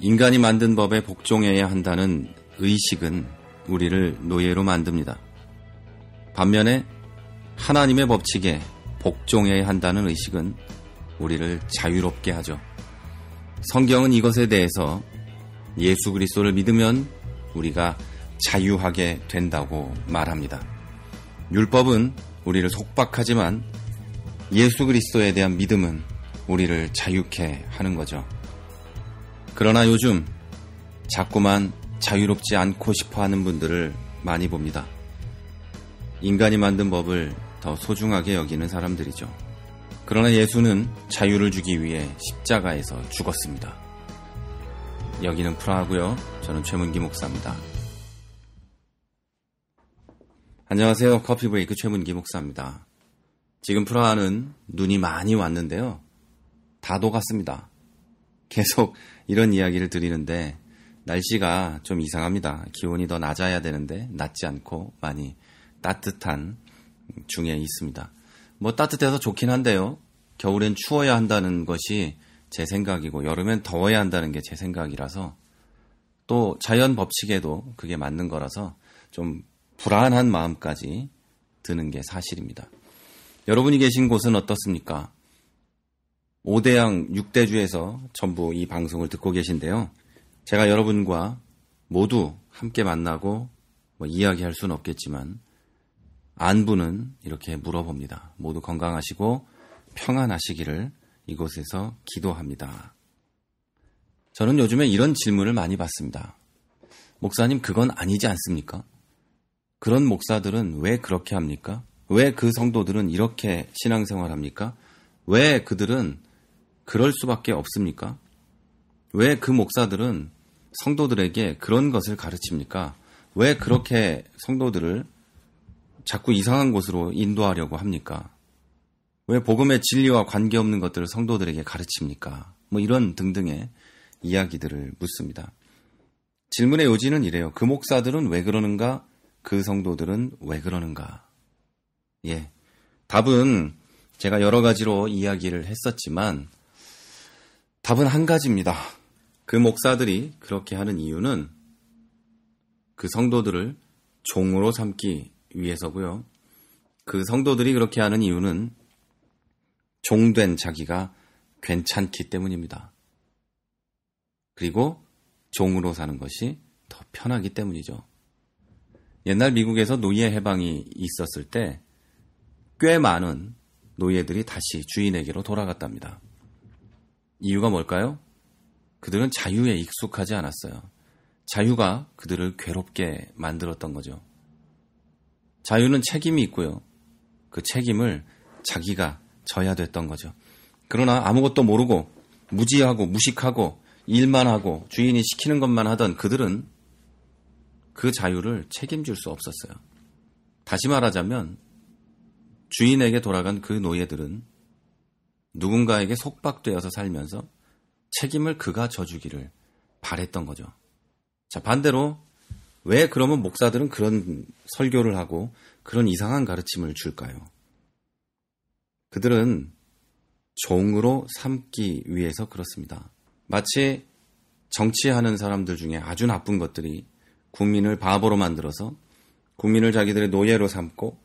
인간이 만든 법에 복종해야 한다는 의식은 우리를 노예로 만듭니다. 반면에 하나님의 법칙에 복종해야 한다는 의식은 우리를 자유롭게 하죠. 성경은 이것에 대해서 예수 그리스도를 믿으면 우리가 자유하게 된다고 말합니다. 율법은 우리를 속박하지만 예수 그리스도에 대한 믿음은 우리를 자유케 하는 거죠. 그러나 요즘 자꾸만 자유롭지 않고 싶어 하는 분들을 많이 봅니다. 인간이 만든 법을 더 소중하게 여기는 사람들이죠. 그러나 예수는 자유를 주기 위해 십자가에서 죽었습니다. 여기는 프라하고요. 저는 최문기 목사입니다. 안녕하세요. 커피브레이크 최문기 목사입니다. 지금 프라하는 눈이 많이 왔는데요. 다 녹았습니다. 계속 이런 이야기를 드리는데 날씨가 좀 이상합니다. 기온이 더 낮아야 되는데 낮지 않고 많이 따뜻한 중에 있습니다. 뭐 따뜻해서 좋긴 한데요. 겨울엔 추워야 한다는 것이 제 생각이고 여름엔 더워야 한다는 게 제 생각이라서 또 자연 법칙에도 그게 맞는 거라서 좀 불안한 마음까지 드는 게 사실입니다. 여러분이 계신 곳은 어떻습니까? 5대양 6대주에서 전부 이 방송을 듣고 계신데요. 제가 여러분과 모두 함께 만나고 이야기할 수는 없겠지만 안부는 이렇게 물어봅니다. 모두 건강하시고 평안하시기를 이곳에서 기도합니다. 저는 요즘에 이런 질문을 많이 받습니다. 목사님, 그건 아니지 않습니까? 그런 목사들은 왜 그렇게 합니까? 왜 그 성도들은 이렇게 신앙생활 합니까? 왜 그들은 그럴 수밖에 없습니까? 왜 그 목사들은 성도들에게 그런 것을 가르칩니까? 왜 그렇게 성도들을 자꾸 이상한 곳으로 인도하려고 합니까? 왜 복음의 진리와 관계없는 것들을 성도들에게 가르칩니까? 이런 등등의 이야기들을 묻습니다. 질문의 요지는 이래요. 그 목사들은 왜 그러는가? 그 성도들은 왜 그러는가? 답은 제가 여러 가지로 이야기를 했었지만 답은 한 가지입니다. 그 목사들이 그렇게 하는 이유는 그 성도들을 종으로 삼기 위해서고요. 그 성도들이 그렇게 하는 이유는 종된 자기가 괜찮기 때문입니다. 그리고 종으로 사는 것이 더 편하기 때문이죠. 옛날 미국에서 노예 해방이 있었을 때 꽤 많은 노예들이 다시 주인에게로 돌아갔답니다. 이유가 뭘까요? 그들은 자유에 익숙하지 않았어요. 자유가 그들을 괴롭게 만들었던 거죠. 자유는 책임이 있고요. 그 책임을 자기가 져야 됐던 거죠. 그러나 아무것도 모르고 무지하고 무식하고 일만 하고 주인이 시키는 것만 하던 그들은 그 자유를 책임질 수 없었어요. 다시 말하자면 주인에게 돌아간 그 노예들은 누군가에게 속박되어서 살면서 책임을 그가 져주기를 바랬던 거죠. 자, 반대로 왜 그러면 목사들은 그런 설교를 하고 그런 이상한 가르침을 줄까요? 그들은 종으로 삼기 위해서 그렇습니다. 마치 정치하는 사람들 중에 아주 나쁜 것들이 국민을 바보로 만들어서 국민을 자기들의 노예로 삼고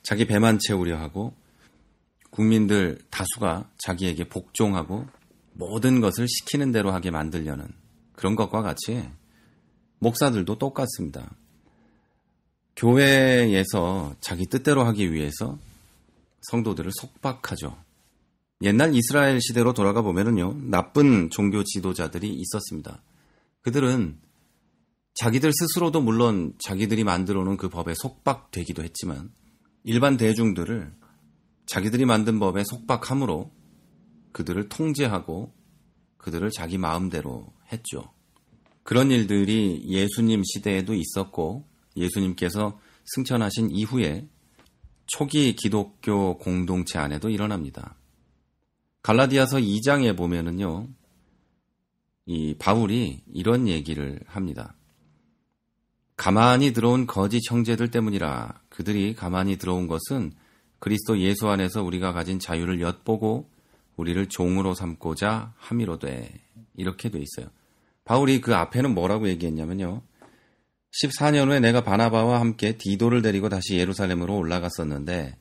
자기 배만 채우려 하고 국민들 다수가 자기에게 복종하고 모든 것을 시키는 대로 하게 만들려는 그런 것과 같이 목사들도 똑같습니다. 교회에서 자기 뜻대로 하기 위해서 성도들을 속박하죠. 옛날 이스라엘 시대로 돌아가 보면은요, 나쁜 종교 지도자들이 있었습니다. 그들은 자기들 스스로도 물론 자기들이 만들어 놓은 그 법에 속박되기도 했지만 일반 대중들을 자기들이 만든 법에 속박함으로 그들을 통제하고 그들을 자기 마음대로 했죠. 그런 일들이 예수님 시대에도 있었고 예수님께서 승천하신 이후에 초기 기독교 공동체 안에도 일어납니다. 갈라디아서 2장에 보면은요, 이 바울이 이런 얘기를 합니다. 가만히 들어온 거짓 형제들 때문이라. 그들이 가만히 들어온 것은 그리스도 예수 안에서 우리가 가진 자유를 엿보고 우리를 종으로 삼고자 함이로되. 이렇게 돼 있어요. 바울이 그 앞에는 뭐라고 얘기했냐면요. 14년 후에 내가 바나바와 함께 디도를 데리고 다시 예루살렘으로 올라갔었는데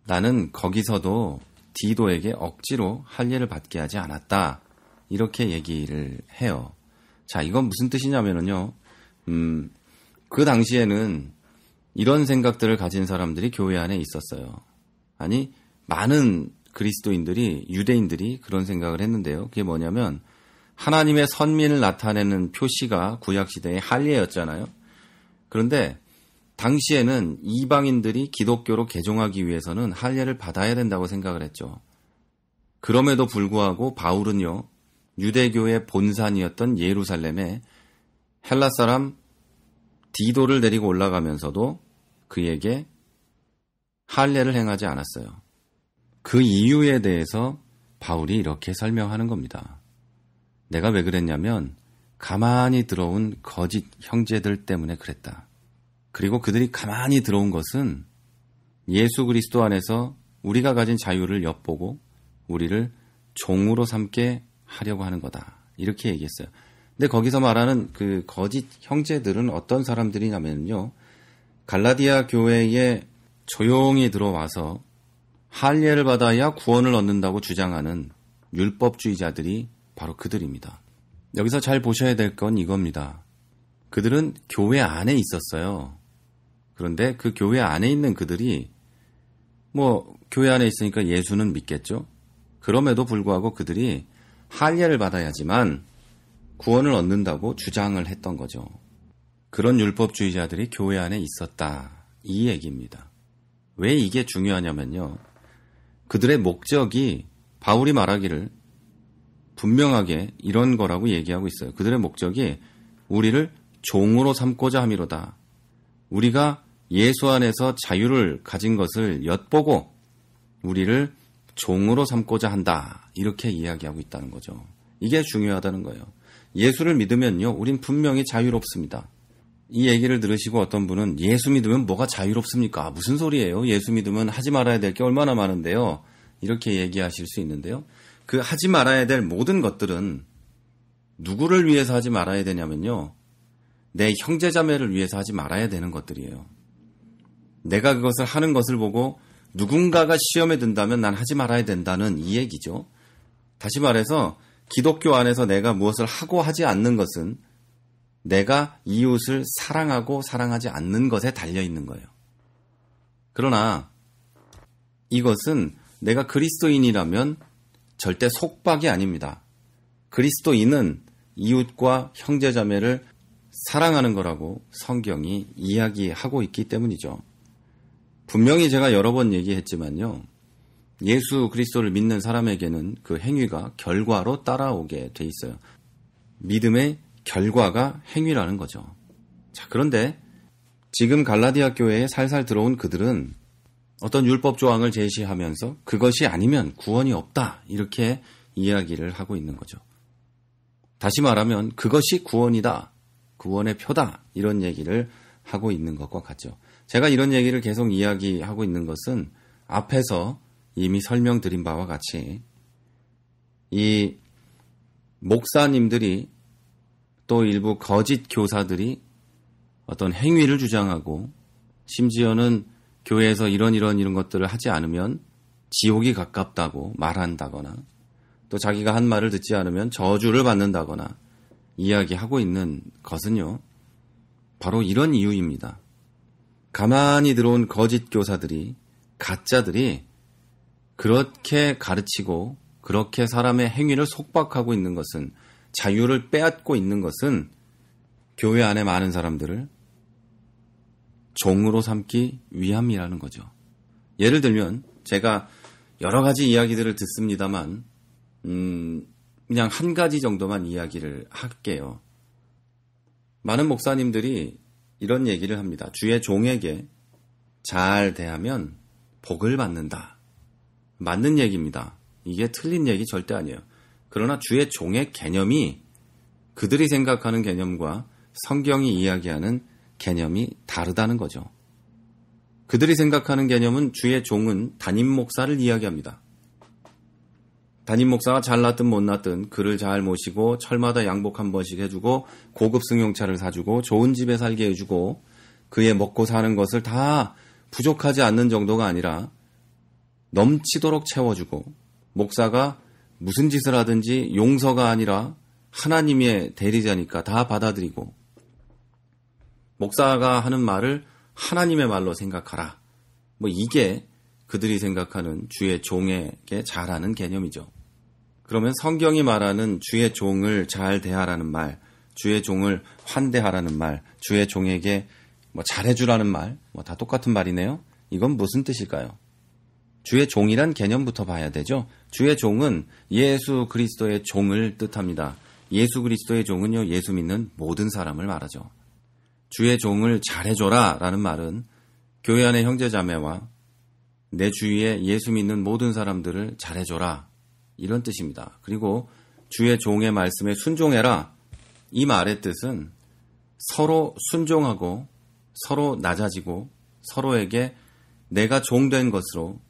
나는 거기서도 디도에게 억지로 할례를 받게 하지 않았다. 이렇게 얘기를 해요. 자, 이건 무슨 뜻이냐면요. 그 당시에는 이런 생각들을 가진 사람들이 교회 안에 있었어요. 아니, 많은 그리스도인들이, 유대인들이 그런 생각을 했는데요. 그게 뭐냐면 하나님의 선민을 나타내는 표시가 구약시대의 할례였잖아요. 그런데 당시에는 이방인들이 기독교로 개종하기 위해서는 할례를 받아야 된다고 생각을 했죠. 그럼에도 불구하고 바울은요, 유대교의 본산이었던 예루살렘에 헬라 사람 디도를 데리고 올라가면서도 그에게 할례를 행하지 않았어요. 그 이유에 대해서 바울이 이렇게 설명하는 겁니다. 내가 왜 그랬냐면 가만히 들어온 거짓 형제들 때문에 그랬다. 그리고 그들이 가만히 들어온 것은 예수 그리스도 안에서 우리가 가진 자유를 엿보고 우리를 종으로 삼게 하려고 하는 거다. 이렇게 얘기했어요. 근데 거기서 말하는 그 거짓 형제들은 어떤 사람들이냐면요. 갈라디아 교회에 조용히 들어와서 할례를 받아야 구원을 얻는다고 주장하는 율법주의자들이 바로 그들입니다. 여기서 잘 보셔야 될 건 이겁니다. 그들은 교회 안에 있었어요. 그런데 그 교회 안에 있는 그들이 교회 안에 있으니까 예수는 믿겠죠. 그럼에도 불구하고 그들이 할례를 받아야지만 구원을 얻는다고 주장을 했던 거죠. 그런 율법주의자들이 교회 안에 있었다. 이 얘기입니다. 왜 이게 중요하냐면요. 그들의 목적이 바울이 말하기를 분명하게 이런 거라고 얘기하고 있어요. 그들의 목적이 우리를 종으로 삼고자 함이로다. 우리가 예수 안에서 자유를 가진 것을 엿보고 우리를 종으로 삼고자 한다. 이렇게 이야기하고 있다는 거죠. 이게 중요하다는 거예요. 예수를 믿으면요, 우린 분명히 자유롭습니다. 이 얘기를 들으시고 어떤 분은 예수 믿으면 뭐가 자유롭습니까? 무슨 소리예요? 예수 믿으면 하지 말아야 될 게 얼마나 많은데요? 이렇게 얘기하실 수 있는데요. 그 하지 말아야 될 모든 것들은 누구를 위해서 하지 말아야 되냐면요. 내 형제자매를 위해서 하지 말아야 되는 것들이에요. 내가 그것을 하는 것을 보고 누군가가 시험에 든다면 난 하지 말아야 된다는 이 얘기죠. 다시 말해서 기독교 안에서 내가 무엇을 하고 하지 않는 것은 내가 이웃을 사랑하고 사랑하지 않는 것에 달려있는 거예요. 그러나 이것은 내가 그리스도인이라면 절대 속박이 아닙니다. 그리스도인은 이웃과 형제자매를 사랑하는 거라고 성경이 이야기하고 있기 때문이죠. 분명히 제가 여러 번 얘기했지만요. 예수 그리스도를 믿는 사람에게는 그 행위가 결과로 따라오게 돼 있어요. 믿음의 결과가 행위라는 거죠. 자, 그런데 지금 갈라디아 교회에 살살 들어온 그들은 어떤 율법 조항을 제시하면서 그것이 아니면 구원이 없다 이렇게 이야기를 하고 있는 거죠. 다시 말하면 그것이 구원이다. 구원의 표다. 이런 얘기를 하고 있는 것과 같죠. 제가 이런 얘기를 계속 이야기하고 있는 것은 앞에서 이미 설명드린 바와 같이 이 목사님들이 또 일부 거짓 교사들이 어떤 행위를 주장하고 심지어는 교회에서 이런 것들을 하지 않으면 지옥이 가깝다고 말한다거나 또 자기가 한 말을 듣지 않으면 저주를 받는다거나 이야기하고 있는 것은요. 바로 이런 이유입니다. 가만히 들어온 거짓 교사들이, 가짜들이 그렇게 가르치고 그렇게 사람의 행위를 속박하고 있는 것은, 자유를 빼앗고 있는 것은 교회 안에 많은 사람들을 종으로 삼기 위함이라는 거죠. 예를 들면 제가 여러 가지 이야기들을 듣습니다만 그냥 한 가지 정도만 이야기를 할게요. 많은 목사님들이 이런 얘기를 합니다. 주의 종에게 잘 대하면 복을 받는다. 맞는 얘기입니다. 이게 틀린 얘기 절대 아니에요. 그러나 주의 종의 개념이 그들이 생각하는 개념과 성경이 이야기하는 개념이 다르다는 거죠. 그들이 생각하는 개념은 주의 종은 담임 목사를 이야기합니다. 담임 목사가 잘났든 못났든 그를 잘 모시고 철마다 양복 한 번씩 해주고 고급 승용차를 사주고 좋은 집에 살게 해주고 그의 먹고 사는 것을 다 부족하지 않는 정도가 아니라 넘치도록 채워주고 목사가 무슨 짓을 하든지 용서가 아니라 하나님의 대리자니까 다 받아들이고 목사가 하는 말을 하나님의 말로 생각하라. 뭐 이게 그들이 생각하는 주의 종에게 잘하는 개념이죠. 그러면 성경이 말하는 주의 종을 잘 대하라는 말, 주의 종을 환대하라는 말, 주의 종에게 뭐 잘해주라는 말, 뭐 다 똑같은 말이네요. 이건 무슨 뜻일까요? 주의 종이란 개념부터 봐야 되죠. 주의 종은 예수 그리스도의 종을 뜻합니다. 예수 그리스도의 종은요, 예수 믿는 모든 사람을 말하죠. 주의 종을 잘해줘라 라는 말은 교회 안의 형제자매와 내 주위에 예수 믿는 모든 사람들을 잘해줘라 이런 뜻입니다. 그리고 주의 종의 말씀에 순종해라 이 말의 뜻은 서로 순종하고 서로 낮아지고 서로에게 내가 종된 것으로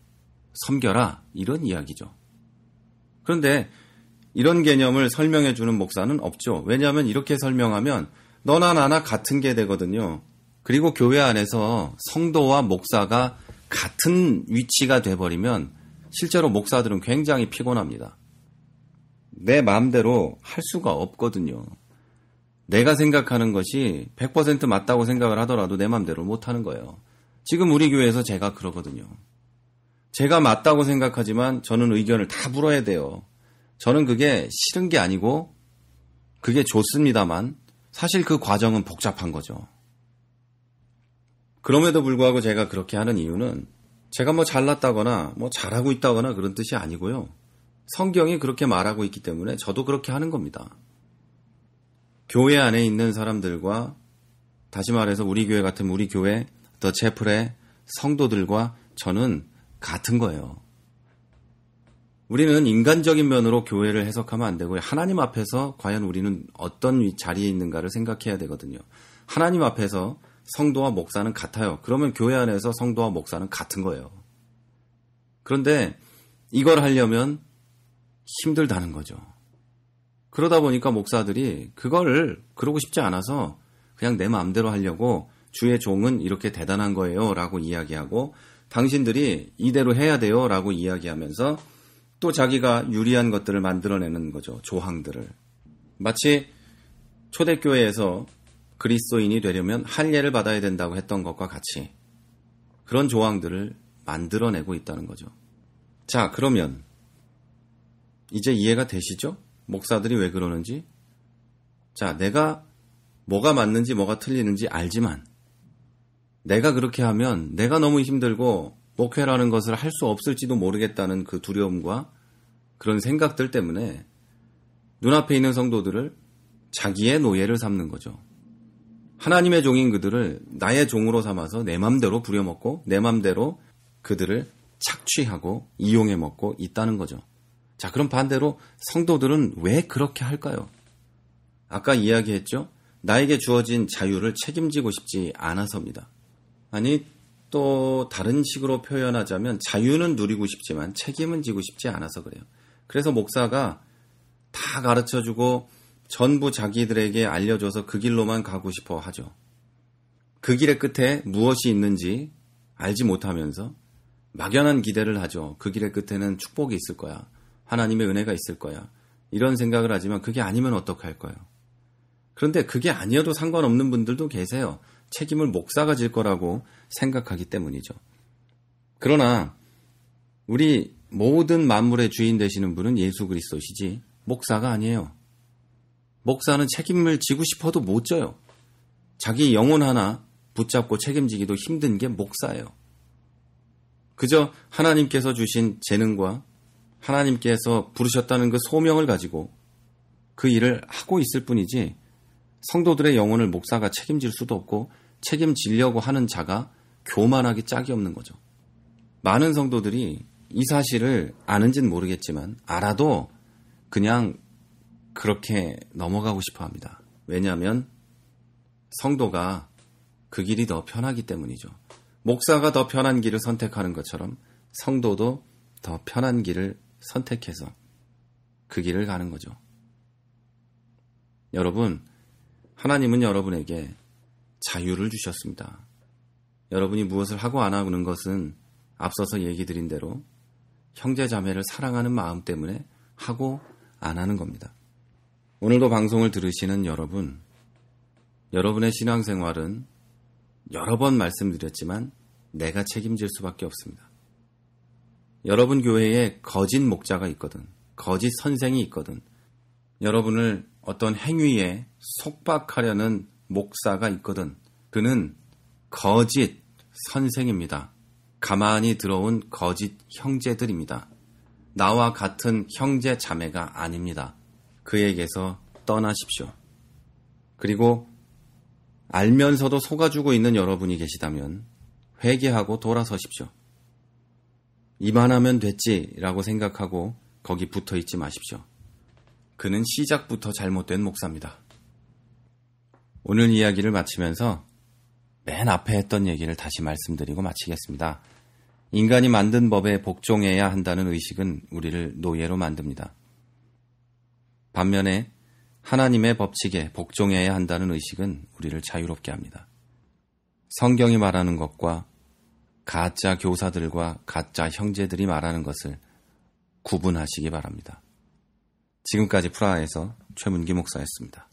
섬겨라 이런 이야기죠. 그런데 이런 개념을 설명해 주는 목사는 없죠. 왜냐하면 이렇게 설명하면 너나 나나 같은 게 되거든요. 그리고 교회 안에서 성도와 목사가 같은 위치가 돼버리면 실제로 목사들은 굉장히 피곤합니다. 내 마음대로 할 수가 없거든요. 내가 생각하는 것이 100% 맞다고 생각을 하더라도 내 마음대로 못하는 거예요. 지금 우리 교회에서 제가 그러거든요. 제가 맞다고 생각하지만 저는 의견을 다 물어야 돼요. 저는 그게 싫은 게 아니고 그게 좋습니다만 사실 그 과정은 복잡한 거죠. 그럼에도 불구하고 제가 그렇게 하는 이유는 제가 뭐 잘났다거나 뭐 잘하고 있다거나 그런 뜻이 아니고요. 성경이 그렇게 말하고 있기 때문에 저도 그렇게 하는 겁니다. 교회 안에 있는 사람들과 다시 말해서 우리 교회 같은 우리 교회 더 채플의 성도들과 저는 같은 거예요. 우리는 인간적인 면으로 교회를 해석하면 안 되고요. 하나님 앞에서 과연 우리는 어떤 자리에 있는가를 생각해야 되거든요. 하나님 앞에서 성도와 목사는 같아요. 그러면 교회 안에서 성도와 목사는 같은 거예요. 그런데 이걸 하려면 힘들다는 거죠. 그러다 보니까 목사들이 그걸 그러고 싶지 않아서 그냥 내 마음대로 하려고 주의 종은 이렇게 대단한 거예요 라고 이야기하고 당신들이 이대로 해야 돼요 라고 이야기하면서 또 자기가 유리한 것들을 만들어내는 거죠. 조항들을. 마치 초대교회에서 그리스도인이 되려면 할례를 받아야 된다고 했던 것과 같이 그런 조항들을 만들어내고 있다는 거죠. 자, 그러면 이제 이해가 되시죠? 목사들이 왜 그러는지? 자, 내가 뭐가 맞는지 뭐가 틀리는지 알지만 내가 그렇게 하면 내가 너무 힘들고 목회라는 것을 할 수 없을지도 모르겠다는 그 두려움과 그런 생각들 때문에 눈앞에 있는 성도들을 자기의 노예를 삼는 거죠. 하나님의 종인 그들을 나의 종으로 삼아서 내 맘대로 부려먹고 내 맘대로 그들을 착취하고 이용해 먹고 있다는 거죠. 자, 그럼 반대로 성도들은 왜 그렇게 할까요? 아까 이야기했죠? 나에게 주어진 자유를 책임지고 싶지 않아서입니다. 아니, 또 다른 식으로 표현하자면 자유는 누리고 싶지만 책임은 지고 싶지 않아서 그래요. 그래서 목사가 다 가르쳐주고 전부 자기들에게 알려줘서 그 길로만 가고 싶어 하죠. 그 길의 끝에 무엇이 있는지 알지 못하면서 막연한 기대를 하죠. 그 길의 끝에는 축복이 있을 거야. 하나님의 은혜가 있을 거야. 이런 생각을 하지만 그게 아니면 어떡할 거예요. 그런데 그게 아니어도 상관없는 분들도 계세요. 책임을 목사가 질 거라고 생각하기 때문이죠. 그러나 우리 모든 만물의 주인 되시는 분은 예수 그리스도시지 목사가 아니에요. 목사는 책임을 지고 싶어도 못 져요. 자기 영혼 하나 붙잡고 책임지기도 힘든 게 목사예요. 그저 하나님께서 주신 재능과 하나님께서 부르셨다는 그 소명을 가지고 그 일을 하고 있을 뿐이지 성도들의 영혼을 목사가 책임질 수도 없고 책임지려고 하는 자가 교만하기 짝이 없는 거죠. 많은 성도들이 이 사실을 아는지는 모르겠지만 알아도 그냥 그렇게 넘어가고 싶어 합니다. 왜냐하면 성도가 그 길이 더 편하기 때문이죠. 목사가 더 편한 길을 선택하는 것처럼 성도도 더 편한 길을 선택해서 그 길을 가는 거죠. 여러분, 하나님은 여러분에게 자유를 주셨습니다. 여러분이 무엇을 하고 안 하는 것은 앞서서 얘기 드린 대로 형제 자매를 사랑하는 마음 때문에 하고 안 하는 겁니다. 오늘도 방송을 들으시는 여러분, 여러분의 신앙생활은 여러 번 말씀드렸지만 내가 책임질 수밖에 없습니다. 여러분 교회에 거짓 목자가 있거든, 거짓 선생이 있거든, 여러분을 어떤 행위에 속박하려는 목사가 있거든, 그는 거짓 선생입니다. 가만히 들어온 거짓 형제들입니다. 나와 같은 형제 자매가 아닙니다. 그에게서 떠나십시오. 그리고 알면서도 속아주고 있는 여러분이 계시다면 회개하고 돌아서십시오. 이만하면 됐지라고 생각하고 거기 붙어있지 마십시오. 그는 시작부터 잘못된 목사입니다. 오늘 이야기를 마치면서 맨 앞에 했던 얘기를 다시 말씀드리고 마치겠습니다. 인간이 만든 법에 복종해야 한다는 의식은 우리를 노예로 만듭니다. 반면에 하나님의 법칙에 복종해야 한다는 의식은 우리를 자유롭게 합니다. 성경이 말하는 것과 가짜 교사들과 가짜 형제들이 말하는 것을 구분하시기 바랍니다. 지금까지 프라하에서 최문기 목사였습니다.